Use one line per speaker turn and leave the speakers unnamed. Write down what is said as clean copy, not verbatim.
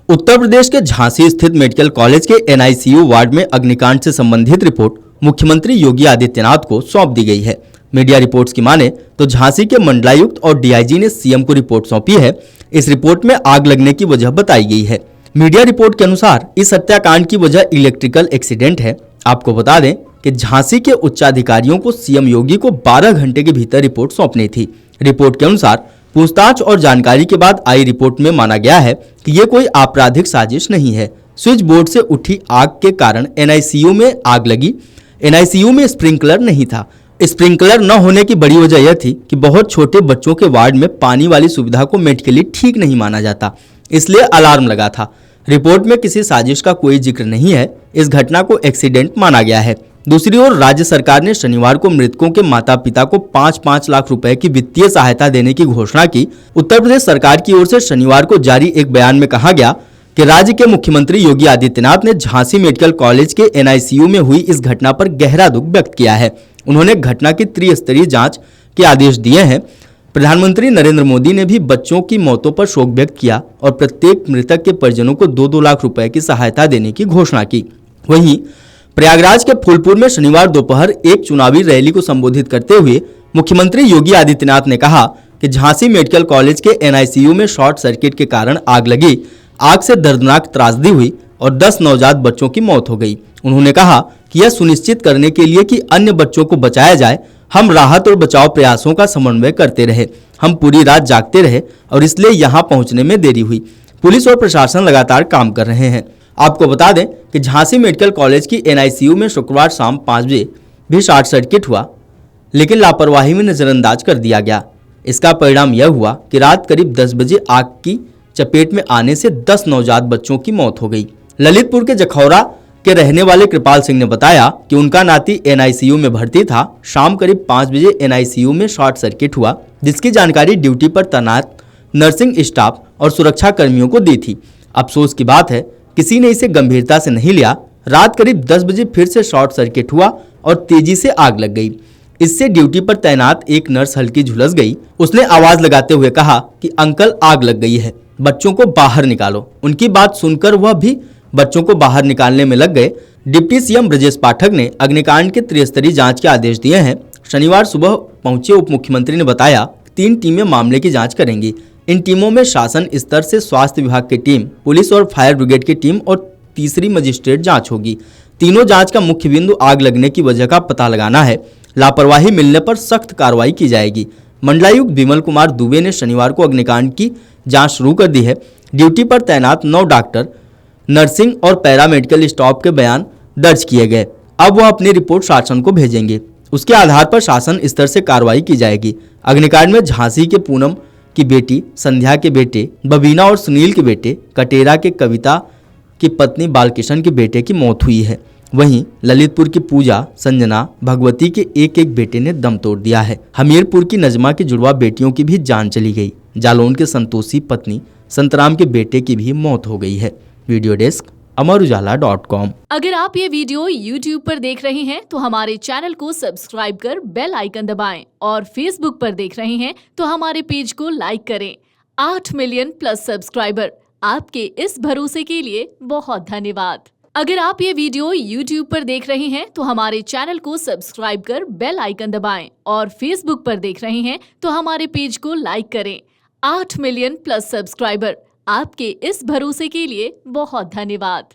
उत्तर प्रदेश के झांसी स्थित medical college के एनआईसीयू वार्ड में अग्निकांड से संबंधित रिपोर्ट मुख्यमंत्री योगी आदित्यनाथ को सौंप दी गई है। मीडिया रिपोर्ट्स की माने तो झांसी के मंडलायुक्त और डीआईजी ने सीएम को रिपोर्ट सौंपी है। इस रिपोर्ट में आग लगने की वजह बताई गई है। मीडिया रिपोर्ट के अनुसार इस हत्याकांड की वजह इलेक्ट्रिकल एक्सीडेंट है। आपको बता दें कि झांसी के उच्चाधिकारियों को सीएम योगी को 12 घंटे के भीतर रिपोर्ट सौंपनी थी। रिपोर्ट के अनुसार पूछताछ और जानकारी के बाद आई रिपोर्ट में माना गया है कि ये कोई आपराधिक साजिश नहीं है। स्विच बोर्ड से उठी आग के कारण एनआईसीयू में आग लगी। एनआईसीयू में स्प्रिंकलर नहीं था। स्प्रिंकलर न होने की बड़ी वजह यह थी कि बहुत छोटे बच्चों के वार्ड में पानी वाली सुविधा को मेडिकली ठीक नहीं माना जाता, इसलिए अलार्म लगा था। रिपोर्ट में किसी साजिश का कोई जिक्र नहीं है। इस घटना को एक्सीडेंट माना गया है। दूसरी ओर राज्य सरकार ने शनिवार को मृतकों के माता पिता को 5-5 लाख रुपए की वित्तीय सहायता देने की घोषणा की। उत्तर प्रदेश सरकार की ओर से शनिवार को जारी एक बयान में कहा गया कि राज्य के मुख्यमंत्री योगी आदित्यनाथ ने झांसी मेडिकल कॉलेज के एनआईसीयू में हुई इस घटना पर गहरा दुख व्यक्त किया है। उन्होंने घटना की त्रिस्तरीय जांच के आदेश दिए हैं। प्रधानमंत्री नरेंद्र मोदी ने भी बच्चों की मौतों पर शोक व्यक्त किया और प्रत्येक मृतक के परिजनों को 2-2 लाख रुपए की सहायता देने की घोषणा की। वहीं प्रयागराज के फूलपुर में शनिवार दोपहर एक चुनावी रैली को संबोधित करते हुए मुख्यमंत्री योगी आदित्यनाथ ने कहा कि झांसी मेडिकल कॉलेज के एनआईसीयू में शॉर्ट सर्किट के कारण आग लगी। आग से दर्दनाक त्रासदी हुई और 10 नवजात बच्चों की मौत हो गई। उन्होंने कहा कि यह सुनिश्चित करने के लिए कि अन्य बच्चों को बचाया जाए, हम राहत और बचाव प्रयासों का समन्वय करते रहे। हम पूरी रात जागते रहे और इसलिए यहाँ पहुँचने में देरी हुई। पुलिस और प्रशासन लगातार काम कर रहे हैं। आपको बता दें कि झांसी मेडिकल कॉलेज की एनआईसीयू में शुक्रवार शाम 5 बजे भी शॉर्ट सर्किट हुआ, लेकिन लापरवाही में नजरअंदाज कर दिया गया। इसका परिणाम यह हुआ कि रात करीब 10 बजे आग की चपेट में आने से 10 नवजात बच्चों की मौत हो गई। ललितपुर के जखौरा के रहने वाले कृपाल सिंह ने बताया कि उनका नाती एनआईसीयू में भर्ती था। शाम करीब 5 बजे एनआईसीयू में शॉर्ट सर्किट हुआ, जिसकी जानकारी ड्यूटी पर तैनात नर्सिंग स्टाफ और सुरक्षा कर्मियों को दी थी। अफसोस की बात है, किसी ने इसे गंभीरता से नहीं लिया। रात करीब 10 बजे फिर से शॉर्ट सर्किट हुआ और तेजी से आग लग गई। इससे ड्यूटी पर तैनात एक नर्स हल्की झुलस गई। उसने आवाज लगाते हुए कहा कि अंकल आग लग गई है, बच्चों को बाहर निकालो। उनकी बात सुनकर वह भी बच्चों को बाहर निकालने में लग गए। डिप्टी सीएम ब्रजेश पाठक ने अग्निकांड के त्रिस्तरीय जांच के आदेश दिए हैं। शनिवार सुबह पहुंचे उप मुख्यमंत्री ने बताया 3 टीमें मामले की जांच करेंगी। इन टीमों में शासन स्तर से स्वास्थ्य विभाग की टीम, पुलिस और फायर ब्रिगेड की टीम और तीसरी मजिस्ट्रेट जांच होगी। तीनों जांच का मुख्य बिंदु आग लगने की वजह का पता लगाना है। लापरवाही मिलने पर सख्त कार्रवाई की जाएगी। मंडलायुक्त विमल कुमार दुबे ने शनिवार को अग्निकांड की जांच शुरू कर दी है। ड्यूटी पर तैनात 9 डॉक्टर, नर्सिंग और पैरामेडिकल स्टाफ के बयान दर्ज किए गए। अब वह अपनी रिपोर्ट शासन को भेजेंगे। उसके आधार पर शासन स्तर से कार्रवाई की जाएगी। अग्निकांड में झांसी के पूनम की बेटी, संध्या के बेटे बबीना और सुनील के बेटे, कटेरा के कविता की पत्नी बालकिशन के बेटे की मौत हुई है। वहीं ललितपुर की पूजा, संजना, भगवती के एक बेटे ने दम तोड़ दिया है। हमीरपुर की नजमा की जुड़वा बेटियों की भी जान चली गई। जालौन के संतोषी पत्नी संतराम के बेटे की भी मौत हो गई है। वीडियो डेस्क अमरउजाला.com।
अगर आप ये वीडियो YouTube पर देख रहे हैं तो हमारे चैनल को सब्सक्राइब कर बेल आइकन दबाएं और Facebook पर देख रहे हैं तो हमारे पेज को लाइक करें। 8 मिलियन प्लस सब्सक्राइबर, आपके इस भरोसे के लिए बहुत धन्यवाद। अगर आप ये वीडियो YouTube पर देख रहे हैं तो हमारे चैनल को सब्सक्राइब कर बेल आइकन दबाएं और Facebook पर देख रहे हैं तो हमारे पेज को लाइक करें। 8 मिलियन प्लस सब्सक्राइबर, आपके इस भरोसे के लिए बहुत धन्यवाद।